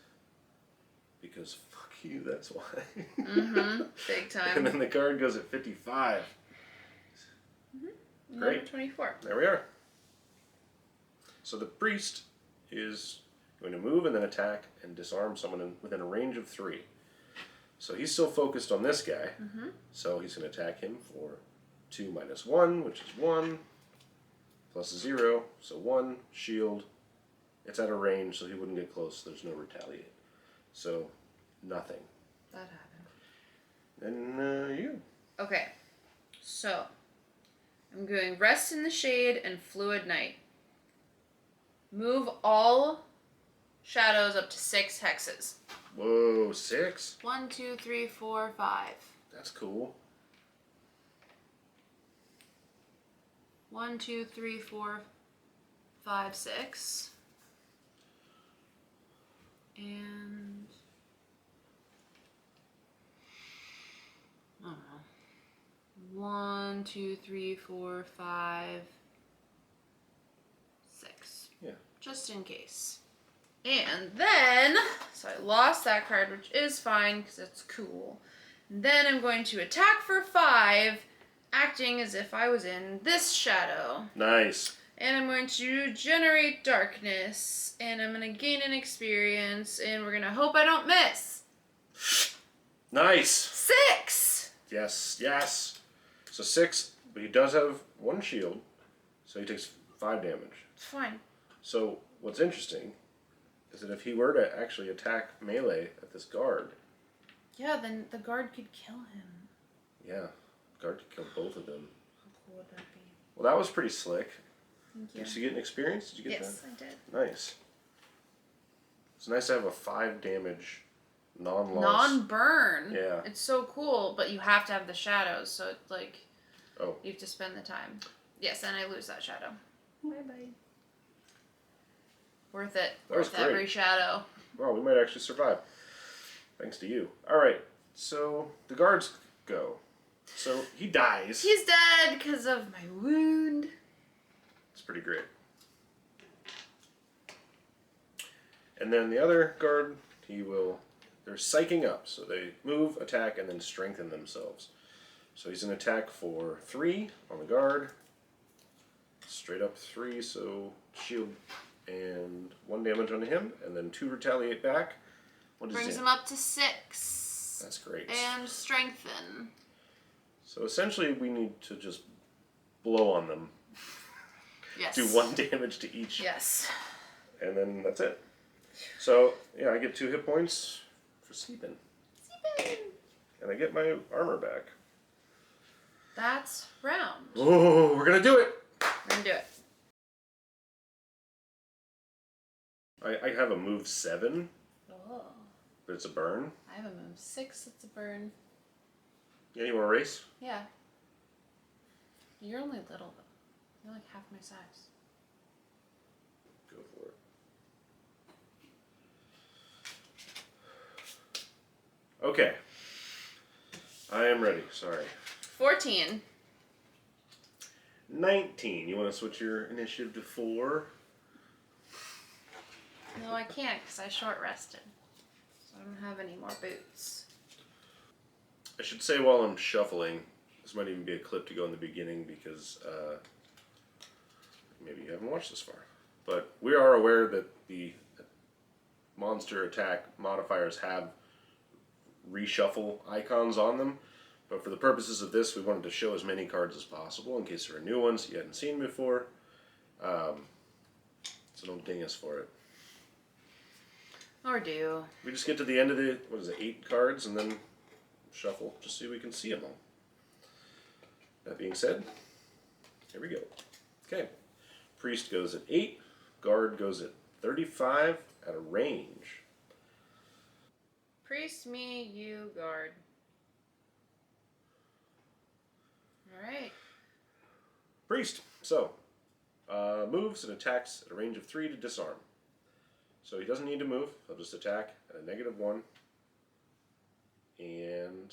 because fuck you, that's why. Big time. And then the guard goes at 55. Great. 24. There we are. So the priest is going to move and then attack and disarm someone within a range of 3. So he's still focused on this guy. So he's going to attack him for 2 minus 1, which is 1, plus 0, so 1, shield. It's at a range, so he wouldn't get close. There's no retaliate. So, nothing. That happened. And you. Okay, so I'm going Rest in the Shade and Fluid Night. Move all shadows up to 6 hexes. Whoa, 6? 1, 2, 3, 4, 5. That's cool. 1, 2, 3, 4, 5, 6. And I don't know. 1, 2, 3, 4, 5, 6. Yeah. Just in case. And then, so I lost that card, which is fine because it's cool. And then I'm going to attack for 5, acting as if I was in this shadow. Nice. And I'm going to generate darkness, and I'm going to gain an experience, and we're going to hope I don't miss. Nice. 6! Yes, yes. So 6, but he does have 1 shield, so he takes 5 damage. It's fine. So what's interesting is that if he were to actually attack melee at this guard... Yeah, then the guard could kill him. Yeah, guard could kill both of them. How cool would that be? Well, that was pretty slick. Thank you. Did you get an experience? Did you get Yes, that? I did. Nice. It's nice to have a 5 damage non-loss. Non-burn. Yeah. It's so cool, but you have to have the shadows, so it's like Oh. you have to spend the time. Yes, and I lose that shadow. Bye-bye. Worth it. That was Worth great. every shadow. Well, we might actually survive. Thanks to you. Alright, so the guards go. So he dies. He's dead because of my wound. It's pretty great. And then the other guard, they're psyching up. So they move, attack, and then strengthen themselves. So he's an attack for 3 on the guard. Straight up 3, so shield and 1 damage on him, and then 2 retaliate back. What is Brings it? him up to 6. That's great. And strengthen. So essentially we need to just blow on them. Yes. Do 1 damage to each. Yes. And then that's it. So, yeah, I get 2 hit points for sleeping. And I get my armor back. That's round. Oh, we're gonna do it! We're gonna do it. I have a move 7, Oh. but it's a burn. I have a move 6. It's a burn. Yeah, you wanna race? Yeah. You're only little though. You're like half my size. Go for it. Okay. I am ready, sorry. 14. 19. You wanna switch your initiative to 4? No, I can't because I short rested. So I don't have any more boots. I should say while I'm shuffling, this might even be a clip to go in the beginning because maybe you haven't watched this far. But we are aware that the monster attack modifiers have reshuffle icons on them. But for the purposes of this, we wanted to show as many cards as possible in case there are new ones you hadn't seen before. So don't ding us for it. Or do. We just get to the end of the, 8 cards and then shuffle just so we can see them all. That being said, here we go. Okay. Priest goes at 8. Guard goes at 35 at a range. Priest, me, you, guard. Alright. Priest. So, moves and attacks at a range of 3 to disarm. So he doesn't need to move. He'll just attack at a -1. And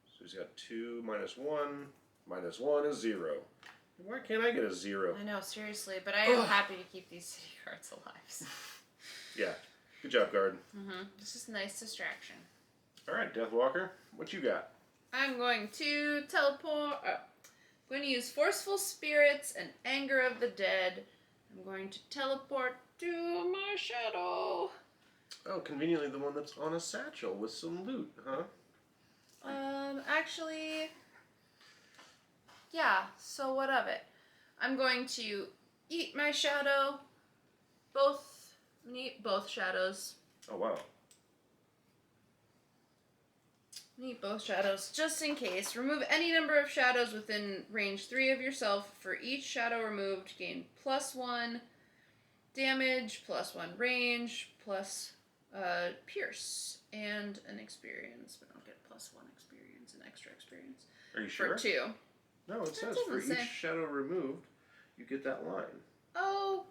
so he's got 2 minus 1. Minus 1 is 0. Why can't I get a 0? I know, seriously, but I am happy to keep these city cards alive. Yeah. Good job, guard. This is a nice distraction. Alright, Deathwalker. What you got? I'm going to teleport. I'm going to use Forceful Spirits and Anger of the Dead. I'm going to teleport to my shadow. Oh, conveniently the one that's on a satchel with some loot, huh? Actually, yeah, so what of it? I'm going to eat my shadow. Eat both shadows. Oh, wow. Eat both shadows, just in case. Remove any number of shadows within range 3 of yourself. For each shadow removed, gain +1 damage, +1 range, plus pierce, and an experience. But I'll get +1 experience, an extra experience. Are you sure? For 2. No, it says doesn't for say. each shadow removed, you get that line. Oh,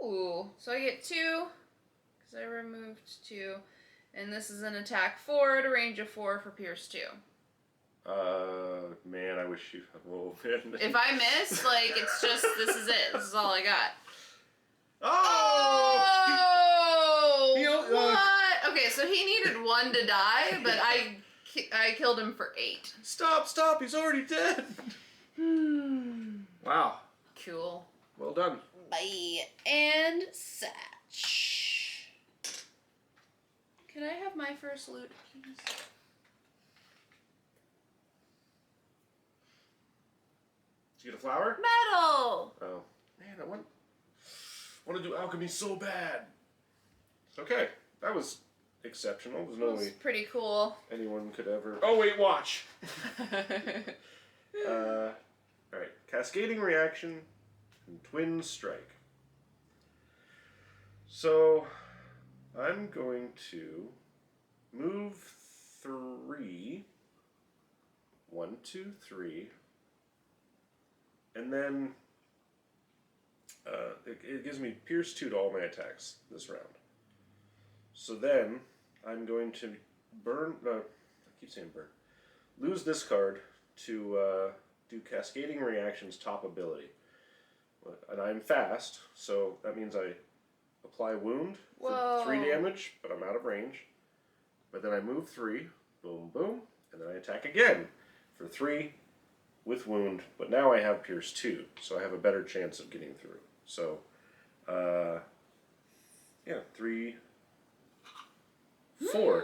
ooh. So I get 2, because I removed 2. And this is an attack 4 at a range of 4 for Pierce 2. Man, I wish you... Oh, man. If I miss, like, it's just, this is it. This is all I got. Oh! What? Okay, so he needed 1 to die, but I killed him for 8. Stop! He's already dead! Wow. Cool. Well done. Bye. And Satch. Can I have my first loot, please? Did you get a flower? Metal! Oh. Man, I want to do alchemy so bad. Okay, that was exceptional. There's no way pretty cool. anyone could ever... Oh, wait, watch! Alright, cascading reaction and twin strike. So, I'm going to move 3. 1, 2, 3. And then it gives me Pierce 2 to all my attacks this round. So then I'm going to burn... I keep saying burn. Lose this card to do Cascading Reactions top ability. And I'm fast, so that means I apply Wound for 3 damage, but I'm out of range. But then I move 3, boom, boom, and then I attack again for 3 with Wound, but now I have Pierce 2, so I have a better chance of getting through. So, yeah, 3, 4.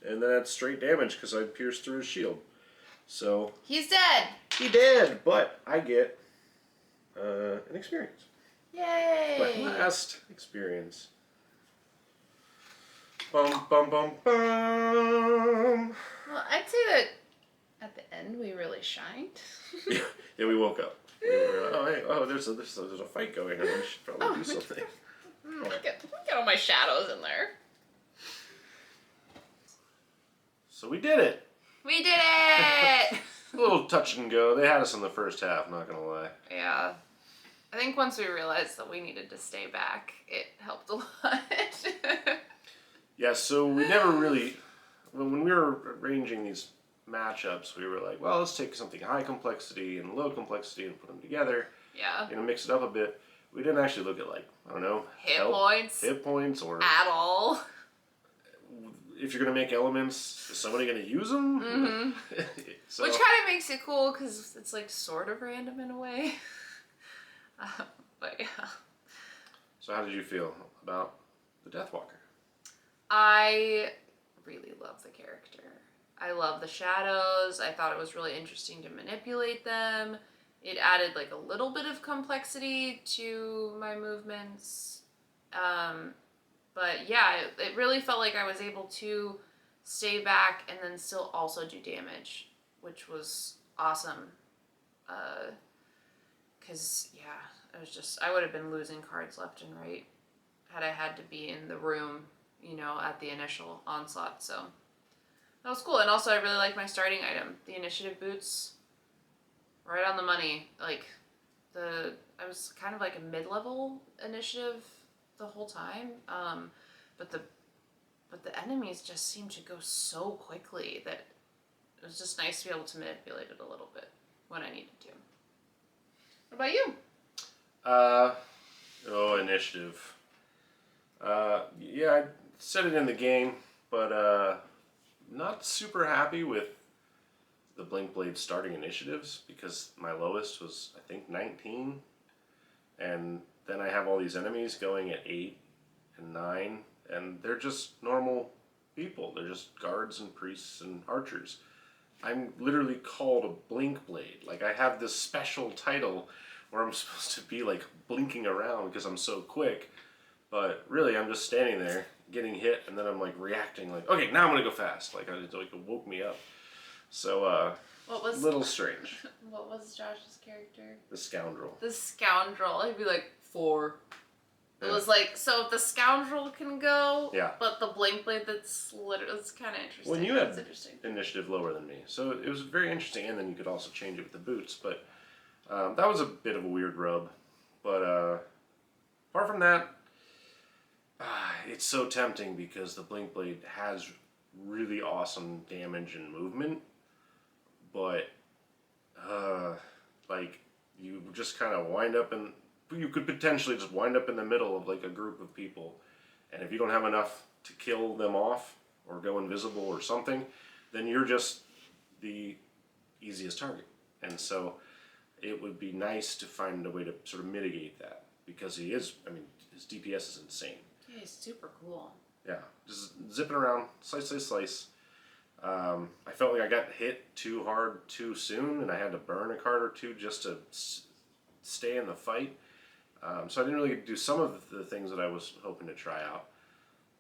And then that's straight damage because I pierced through his shield. So... He's dead! He did, but I get an experience. Yay! My last experience. Bum, bum, bum, bum. Well, I'd say that at the end we really shined. Yeah, we woke up. We were, oh, hey, there's a fight going on. We should probably do something. Look at all my shadows in there. So we did it. We did it! A little touch and go. They had us in the first half, not gonna lie. Yeah. I think once we realized that we needed to stay back, it helped a lot. Yeah, so we never really... When we were arranging these matchups, we were like, well, let's take something high complexity and low complexity and put them together. Yeah. You know, mix it up a bit. We didn't actually look at, like, I don't know... Hit points or... At all. If you're going to make elements, is somebody going to use them? Mm-hmm. So, which kind of makes it cool, because it's, like, sort of random in a way. But, yeah. So how did you feel about the Deathwalker? I really love the character. I love the shadows. I thought it was really interesting to manipulate them. It added, like, a little bit of complexity to my movements. But yeah, it really felt like I was able to stay back and then still also do damage, which was awesome. Because, yeah, I would have been losing cards left and right had I had to be in the room, you know, at the initial onslaught. So that was cool. And also I really like my starting item, the initiative boots, right on the money. Like, I was kind of like a mid-level initiative the whole time, but the enemies just seemed to go so quickly that it was just nice to be able to manipulate it a little bit when I needed to. What about you? Initiative. Yeah, I set it in the game, but not super happy with the Blink-Blade starting initiatives because my lowest was, I think, 19, and then I have all these enemies going at 8 and 9, and they're just normal people. They're just guards and priests and archers. I'm literally called a Blink-Blade. Like, I have this special title where I'm supposed to be, like, blinking around because I'm so quick, but really I'm just standing there getting hit, and then I'm, like, reacting like, okay, now I'm gonna go fast. Like, it woke me up. So, What was little strange. What was Josh's character? The Scoundrel. The Scoundrel. He'd be like, 4. It Yeah. was like, so the Scoundrel can go, Yeah. but the Blink-Blade that's literally, it's kind of interesting. Well, you That's had interesting. initiative lower than me, so it was very interesting, and then you could also change it with the boots, but that was a bit of a weird rub. But apart from that, it's so tempting because the Blink-Blade has really awesome damage and movement, but like you just kind of wind up in, you could potentially just wind up in the middle of like a group of people, and if you don't have enough to kill them off or go invisible or something, then you're just the easiest target. And so it would be nice to find a way to sort of mitigate that, because he is, I mean, his DPS is insane. Yeah, he's super cool. Yeah, just zipping around, slice, slice, slice. I felt like I got hit too hard too soon, and I had to burn a card or two just to stay in the fight. So I didn't really do some of the things that I was hoping to try out.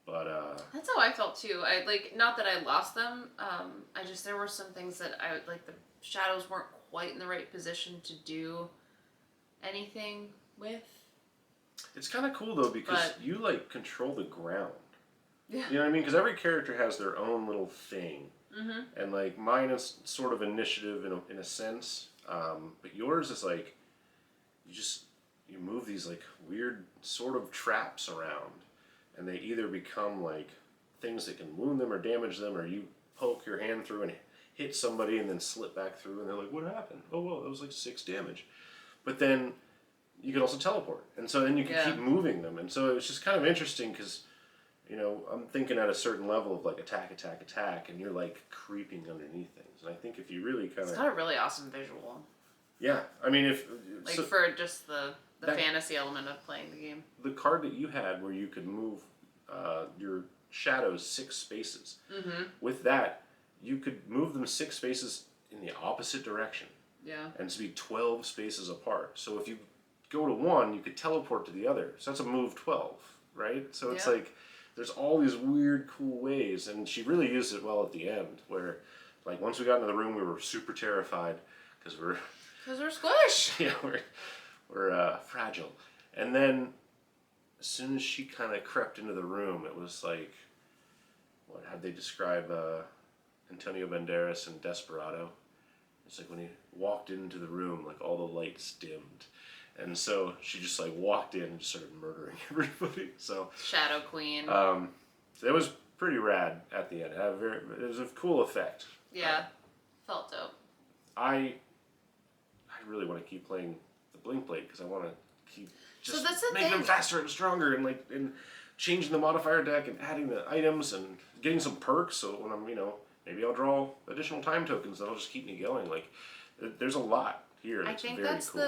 But that's how I felt too. I like, not that I lost them. I just, there were some things that I like, the shadows weren't quite in the right position to do anything with. It's kind of cool though, because But you like control the ground. yeah. You know what I mean? Because every character has their own little thing, and like mine is sort of initiative in a sense, but yours is like you move these like weird sort of traps around, and they either become like things that can wound them or damage them, or you poke your hand through and hit somebody and then slip back through, and they're like, "What happened? Oh well, that was like 6 damage," but then you can also teleport, and so then you can keep moving them, and so it was just kind of interesting because, you know, I'm thinking at a certain level of like attack, attack, attack, and you're like creeping underneath things. And I think if you really kind of... It's got a really awesome visual. Yeah, I mean, if... Like, so for just the fantasy element of playing the game. the card that you had where you could move your shadows 6 spaces, with that, you could move them 6 spaces in the opposite direction. Yeah. And to be 12 spaces apart. So if you go to one, you could teleport to the other. So that's a move 12, right? So it's like... There's all these weird, cool ways, and she really used it well at the end, where, like, once we got into the room, we were super terrified, because we're squish! yeah, we're fragile. And then, as soon as she kind of crept into the room, it was like, how'd they describe Antonio Banderas in Desperado? It's like when he walked into the room, like, all the lights dimmed. And so she just like walked in and just started murdering everybody. So Shadow Queen. So it was pretty rad at the end. It was a cool effect. Yeah, felt dope. I really want to keep playing the Blink-Blade because I want to keep just making them faster and stronger, and like changing the modifier deck and adding the items and getting some perks. So when I'm, you know, maybe I'll draw additional time tokens that'll just keep me going. Like there's a lot here. I think very that's cool.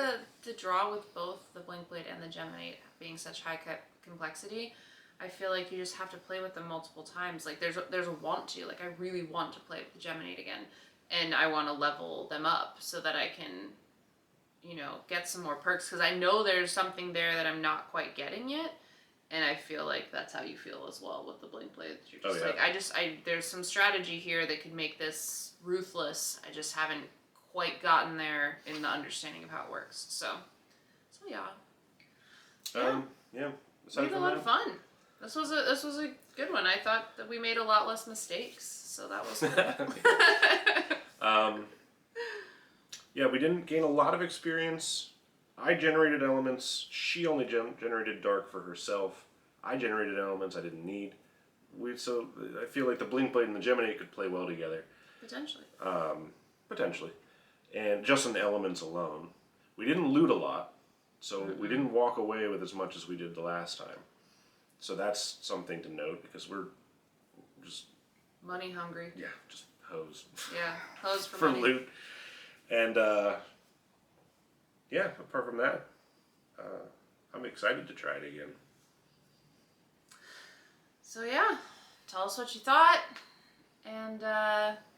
the draw with both the Blink-Blade and the Geminate being such high complexity. I feel like you just have to play with them multiple times. Like there's a want to. Like I really want to play with the Geminate again, and I want to level them up so that I can, you know, get some more perks, because I know there's something there that I'm not quite getting yet, and I feel like that's how you feel as well with the Blink-Blade. You're just like, there's some strategy here that could make this ruthless. I just haven't quite gotten there in the understanding of how it works. So yeah. Yeah. We had a lot of fun. This was a good one. I thought that we made a lot less mistakes, so that was cool. Yeah, we didn't gain a lot of experience. I generated elements. She only generated dark for herself. I generated elements I didn't need. So I feel like the Blink-Blade and the Geminate could play well together. Potentially. Potentially. And just in the elements alone. We didn't loot a lot, so we didn't walk away with as much as we did the last time. So that's something to note, because we're just... money hungry. Yeah, just hoes. Yeah, hoes for, for money. loot. And, yeah, apart from that, I'm excited to try it again. So yeah, tell us what you thought, and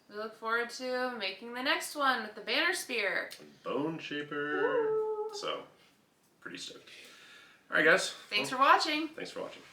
we look forward to making the next one with the Banner Spear. Bone Shaper. Woo! So, pretty stoked. Alright guys. Thanks for watching. Thanks for watching.